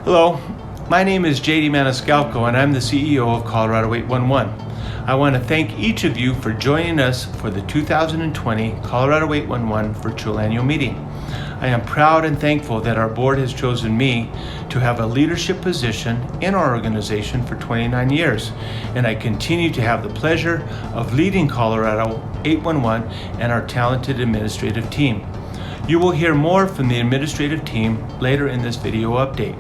Hello, my name is JD Maniscalco and I'm the CEO of Colorado 811. I want to thank each of you for joining us for the 2020 Colorado 811 virtual annual meeting. I am proud and thankful that our board has chosen me to have a leadership position in our organization for 29 years, and I continue to have the pleasure of leading Colorado 811 and our talented administrative team. You will hear more from the administrative team later in this video update.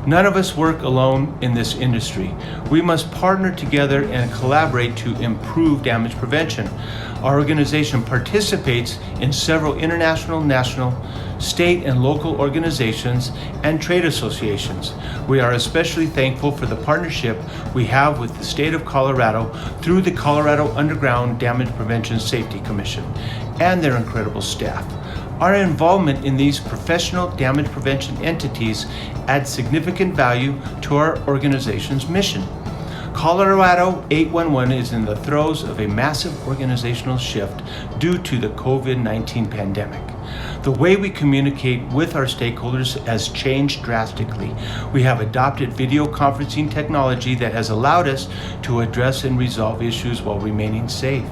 None of us work alone in this industry. We must partner together and collaborate to improve damage prevention. Our organization participates in several international, national, state, and local organizations and trade associations. We are especially thankful for the partnership we have with the state of Colorado through the Colorado Underground Damage Prevention Safety Commission and their incredible staff. Our involvement in these professional damage prevention entities adds significant value to our organization's mission. Colorado 811 is in the throes of a massive organizational shift due to the COVID-19 pandemic. The way we communicate with our stakeholders has changed drastically. We have adopted video conferencing technology that has allowed us to address and resolve issues while remaining safe.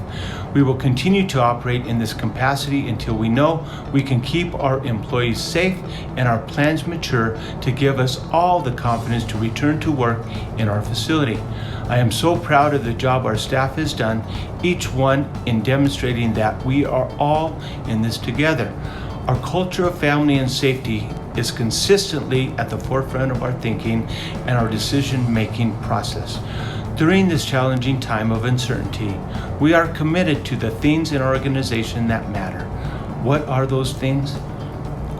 We will continue to operate in this capacity until we know we can keep our employees safe and our plans mature to give us all the confidence to return to work in our facility. I am so proud of the job our staff has done, each one in demonstrating that we are all in this together. Our culture of family and safety is consistently at the forefront of our thinking and our decision-making process. During this challenging time of uncertainty, we are committed to the things in our organization that matter. What are those things?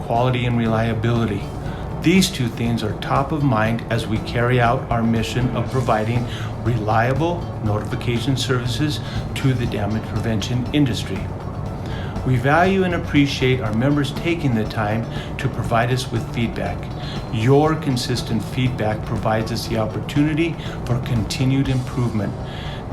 Quality and reliability. These two things are top of mind as we carry out our mission of providing reliable notification services to the damage prevention industry. We value and appreciate our members taking the time to provide us with feedback. Your consistent feedback provides us the opportunity for continued improvement.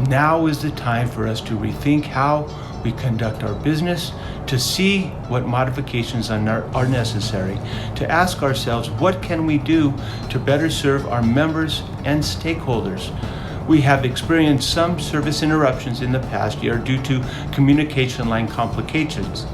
Now is the time for us to rethink how we conduct our business, to see what modifications are necessary, to ask ourselves what can we do to better serve our members and stakeholders. We have experienced some service interruptions in the past year due to communication line complications.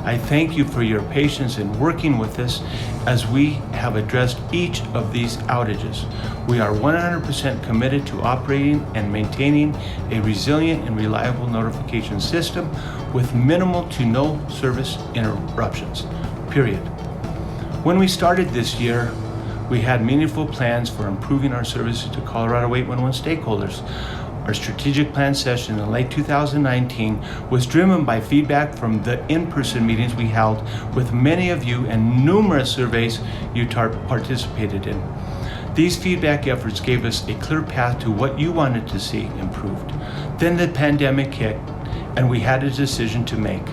I thank you for your patience in working with us as we have addressed each of these outages. We are 100% committed to operating and maintaining a resilient and reliable notification system with minimal to no service interruptions, period. When we started this year, we had meaningful plans for improving our services to Colorado 811 stakeholders. Our strategic plan session in late 2019 was driven by feedback from the in-person meetings we held with many of you and numerous surveys you participated in. These feedback efforts gave us a clear path to what you wanted to see improved. Then the pandemic hit and we had a decision to make.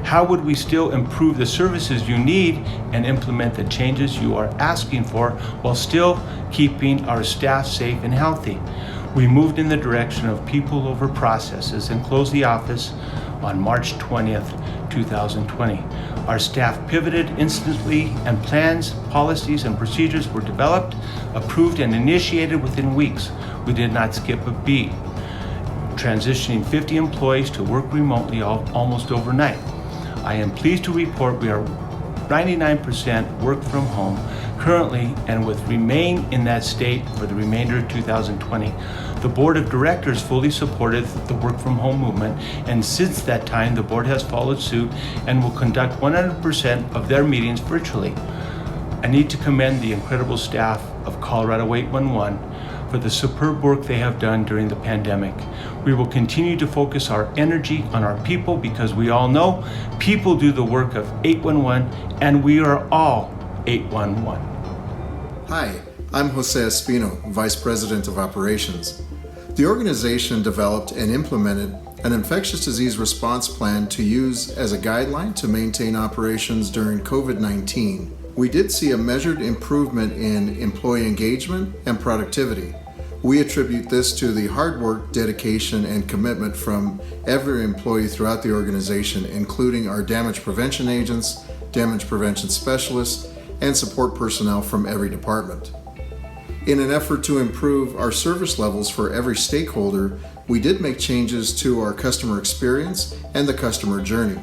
How would we still improve the services you need and implement the changes you are asking for while still keeping our staff safe and healthy? We moved in the direction of people over processes and closed the office on March 20th, 2020. Our staff pivoted instantly and plans, policies, and procedures were developed, approved, and initiated within weeks. We did not skip a beat, transitioning 50 employees to work remotely almost overnight. I am pleased to report we are 99% work from home currently and will remain in that state for the remainder of 2020. The board of directors fully supported the work from home movement, and since that time the board has followed suit and will conduct 100% of their meetings virtually. I need to commend the incredible staff of Colorado 811 for the superb work they have done during the pandemic. We will continue to focus our energy on our people because we all know people do the work of 811 and we are all 811. Hi, I'm Jose Espino, Vice President of Operations. The organization developed and implemented an infectious disease response plan to use as a guideline to maintain operations during COVID-19. We did see a measured improvement in employee engagement and productivity. We attribute this to the hard work, dedication, and commitment from every employee throughout the organization, including our damage prevention agents, damage prevention specialists, and support personnel from every department. In an effort to improve our service levels for every stakeholder, we did make changes to our customer experience and the customer journey.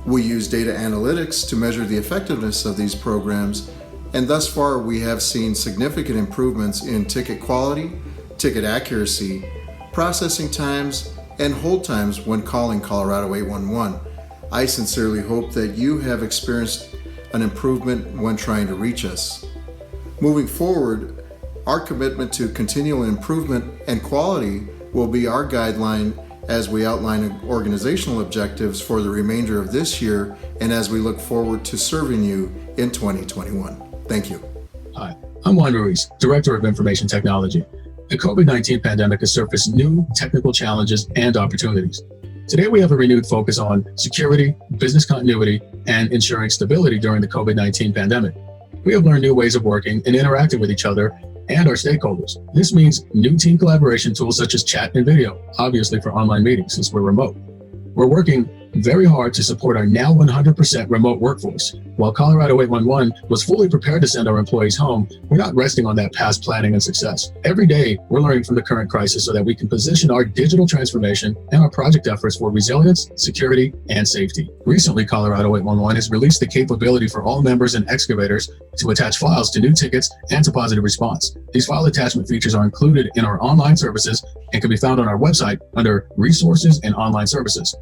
We use data analytics to measure the effectiveness of these programs, and thus far we have seen significant improvements in ticket quality, ticket accuracy, processing times, and hold times when calling Colorado 811. I sincerely hope that you have experienced an improvement when trying to reach us. Moving forward, our commitment to continual improvement and quality will be our guideline as we outline organizational objectives for the remainder of this year and as we look forward to serving you in 2021. Thank you. Hi, I'm Juan Ruiz, Director of Information Technology. The COVID-19 pandemic has surfaced new technical challenges and opportunities. Today, we have a renewed focus on security, business continuity, and ensuring stability during the COVID-19 pandemic. We have learned new ways of working and interacting with each other and our stakeholders. This means new team collaboration tools such as chat and video, obviously for online meetings since we're remote. We're working very hard to support our now 100% remote workforce. While Colorado 811 was fully prepared to send our employees home, we're not resting on that past planning and success. Every day, we're learning from the current crisis so that we can position our digital transformation and our project efforts for resilience, security, and safety. Recently, Colorado 811 has released the capability for all members and excavators to attach files to new tickets and to positive response. These file attachment features are included in our online services and can be found on our website under Resources and Online Services.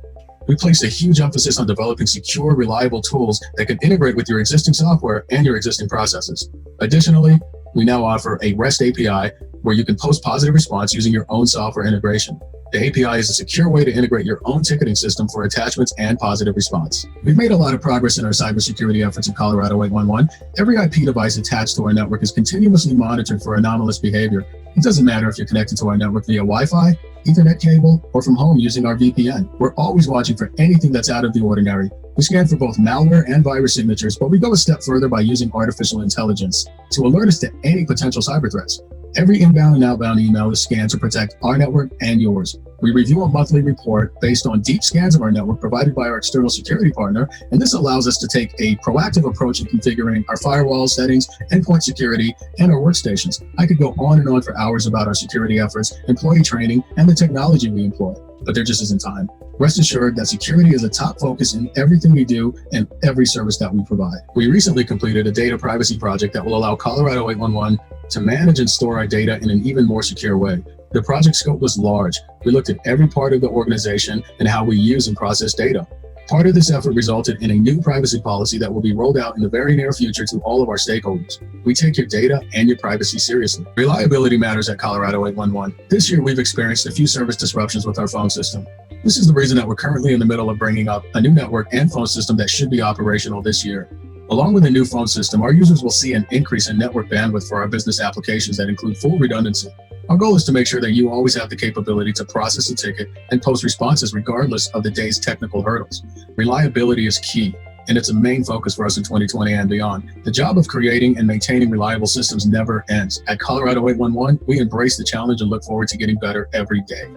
We place a huge emphasis on developing secure, reliable tools that can integrate with your existing software and your existing processes. Additionally, we now offer a REST API where you can post positive response using your own software integration. The API is a secure way to integrate your own ticketing system for attachments and positive response. We've made a lot of progress in our cybersecurity efforts in Colorado 811. Every IP device attached to our network is continuously monitored for anomalous behavior. It doesn't matter if you're connected to our network via Wi-Fi, Ethernet cable, or from home using our VPN. We're always watching for anything that's out of the ordinary. We scan for both malware and virus signatures, but we go a step further by using artificial intelligence to alert us to any potential cyber threats. Every inbound and outbound email is scanned to protect our network and yours. We review a monthly report based on deep scans of our network provided by our external security partner, and this allows us to take a proactive approach in configuring our firewall settings, endpoint security, and our workstations. I could go on and on for hours about our security efforts, employee training, and the technology we employ, but there just isn't time. Rest assured that security is a top focus in everything we do and every service that we provide. We recently completed a data privacy project that will allow Colorado 811 to manage and store our data in an even more secure way. The project scope was large. We looked at every part of the organization and how we use and process data. Part of this effort resulted in a new privacy policy that will be rolled out in the very near future to all of our stakeholders. We take your data and your privacy seriously. Reliability matters at Colorado 811. This year, we've experienced a few service disruptions with our phone system. This is the reason that we're currently in the middle of bringing up a new network and phone system that should be operational this year. Along with the new phone system, our users will see an increase in network bandwidth for our business applications that include full redundancy. Our goal is to make sure that you always have the capability to process a ticket and post responses regardless of the day's technical hurdles. Reliability is key, and it's a main focus for us in 2020 and beyond. The job of creating and maintaining reliable systems never ends. At Colorado 811, we embrace the challenge and look forward to getting better every day.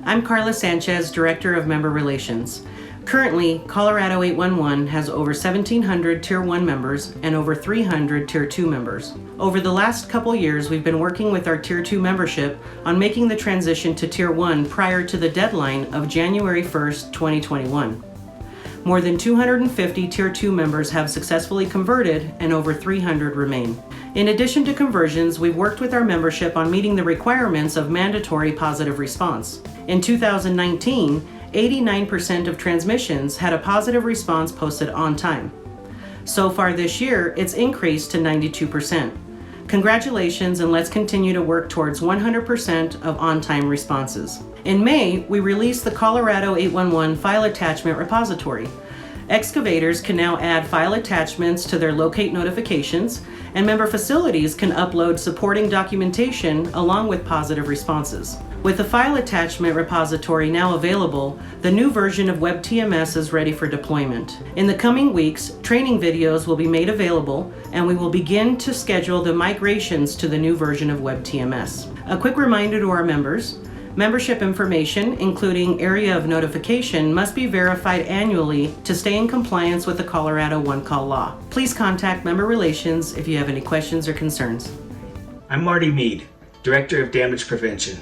I'm Carla Sanchez, Director of Member Relations. Currently, Colorado 811 has over 1,700 Tier 1 members and over 300 Tier 2 members. Over the last couple years, we've been working with our Tier 2 membership on making the transition to Tier 1 prior to the deadline of January 1st, 2021. More than 250 Tier 2 members have successfully converted and over 300 remain. In addition to conversions, we've worked with our membership on meeting the requirements of mandatory positive response. In 2019, 89% of transmissions had a positive response posted on time. So far this year, it's increased to 92%. Congratulations, and let's continue to work towards 100% of on-time responses. In May, we released the Colorado 811 File Attachment Repository. Excavators can now add file attachments to their locate notifications, and member facilities can upload supporting documentation along with positive responses. With the file attachment repository now available, the new version of WebTMS is ready for deployment. In the coming weeks, training videos will be made available, and we will begin to schedule the migrations to the new version of WebTMS. A quick reminder to our members, membership information, including area of notification, must be verified annually to stay in compliance with the Colorado One Call law. Please contact Member Relations if you have any questions or concerns. I'm Marty Mead, Director of Damage Prevention.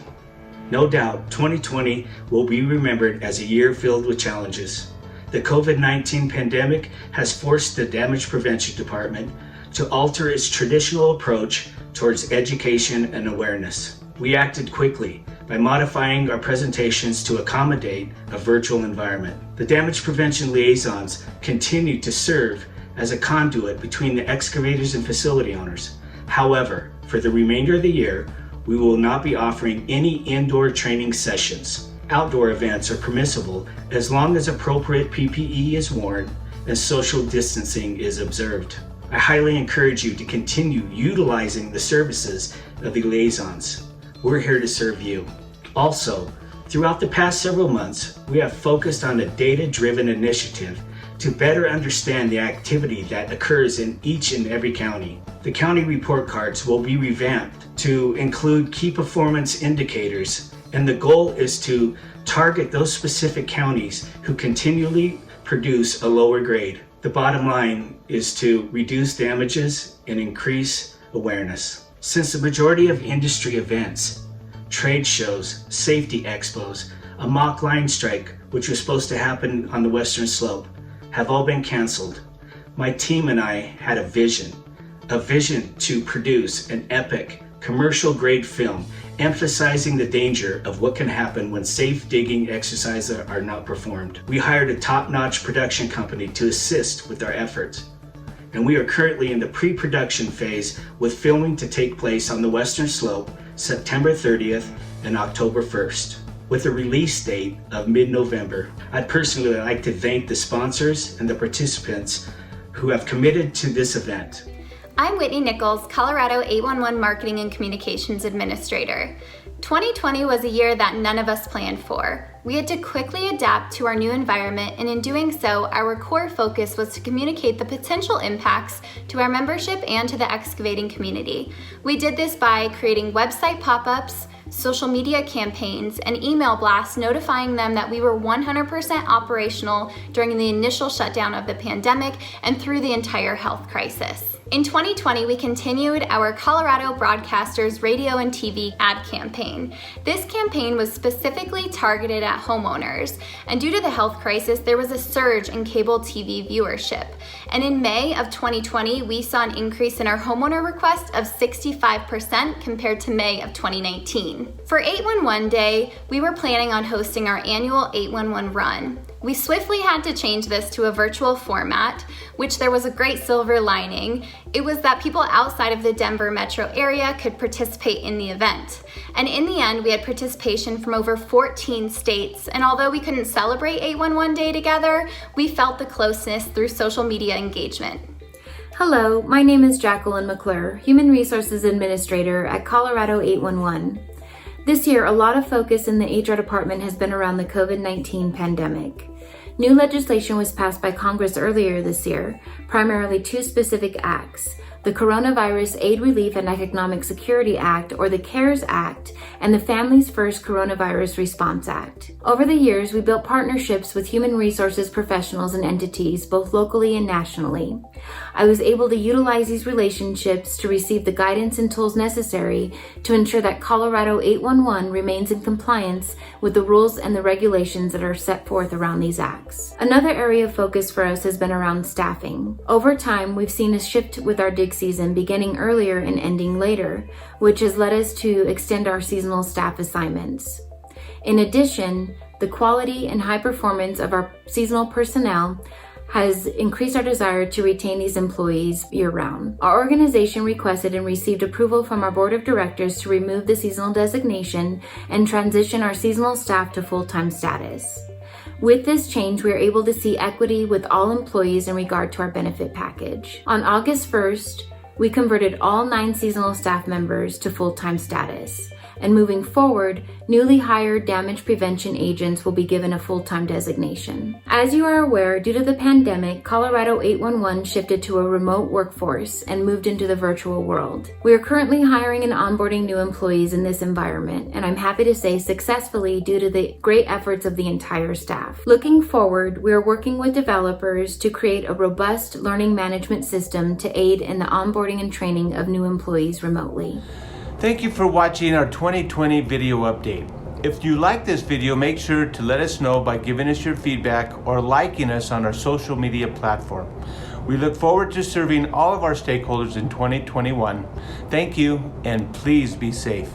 No doubt, 2020 will be remembered as a year filled with challenges. The COVID-19 pandemic has forced the Damage Prevention Department to alter its traditional approach towards education and awareness. We acted quickly by modifying our presentations to accommodate a virtual environment. The Damage Prevention Liaisons continue to serve as a conduit between the excavators and facility owners. However, for the remainder of the year, we will not be offering any indoor training sessions. Outdoor events are permissible as long as appropriate PPE is worn and social distancing is observed. I highly encourage you to continue utilizing the services of the liaisons. We're here to serve you. Also, throughout the past several months, we have focused on a data-driven initiative to better understand the activity that occurs in each and every county. The county report cards will be revamped to include key performance indicators, and the goal is to target those specific counties who continually produce a lower grade. The bottom line is to reduce damages and increase awareness. Since the majority of industry events, trade shows, safety expos, a mock line strike, which was supposed to happen on the Western Slope, have all been canceled, my team and I had a vision to produce an epic commercial-grade film emphasizing the danger of what can happen when safe digging exercises are not performed. We hired a top-notch production company to assist with our efforts, and we are currently in the pre-production phase with filming to take place on the Western Slope September 30th and October 1st, with a release date of mid-November. I'd personally like to thank the sponsors and the participants who have committed to this event. I'm Whitney Nichols, Colorado 811 Marketing and Communications Administrator. 2020 was a year that none of us planned for. We had to quickly adapt to our new environment, and in doing so, our core focus was to communicate the potential impacts to our membership and to the excavating community. We did this by creating website pop-ups, social media campaigns, and email blasts notifying them that we were 100% operational during the initial shutdown of the pandemic and through the entire health crisis. In 2020, we continued our Colorado Broadcasters radio and TV ad campaign. This campaign was specifically targeted at homeowners, and due to the health crisis, there was a surge in cable TV viewership. And in May of 2020, we saw an increase in our homeowner requests of 65% compared to May of 2019. For 811 Day, we were planning on hosting our annual 811 run. We swiftly had to change this to a virtual format, which there was a great silver lining. It was that people outside of the Denver metro area could participate in the event. And in the end, we had participation from over 14 states. And although we couldn't celebrate 811 Day together, we felt the closeness through social media engagement. Hello, my name is Jacquelyn McClure, Human Resources Administrator at Colorado 811. This year, a lot of focus in the HR department has been around the COVID-19 pandemic. New legislation was passed by Congress earlier this year, primarily two specific acts: the Coronavirus Aid, Relief, and Economic Security Act, or the CARES Act, and the Families First Coronavirus Response Act. Over the years, we built partnerships with human resources professionals and entities, both locally and nationally. I was able to utilize these relationships to receive the guidance and tools necessary to ensure that Colorado 811 remains in compliance with the rules and the regulations that are set forth around these acts. Another area of focus for us has been around staffing. Over time, we've seen a shift with our dig season beginning earlier and ending later, which has led us to extend our seasonal staff assignments. In addition, the quality and high performance of our seasonal personnel has increased our desire to retain these employees year-round. Our organization requested and received approval from our board of directors to remove the seasonal designation and transition our seasonal staff to full-time status. With this change, we are able to see equity with all employees in regard to our benefit package. On August 1st, we converted all 9 seasonal staff members to full-time status. And moving forward, newly hired damage prevention agents will be given a full-time designation. As you are aware, due to the pandemic, Colorado 811 shifted to a remote workforce and moved into the virtual world. We are currently hiring and onboarding new employees in this environment, and I'm happy to say successfully due to the great efforts of the entire staff. Looking forward, we are working with developers to create a robust learning management system to aid in the onboarding and training of new employees remotely. Thank you for watching our 2020 video update. If you like this video, make sure to let us know by giving us your feedback or liking us on our social media platform. We look forward to serving all of our stakeholders in 2021. Thank you, and please be safe.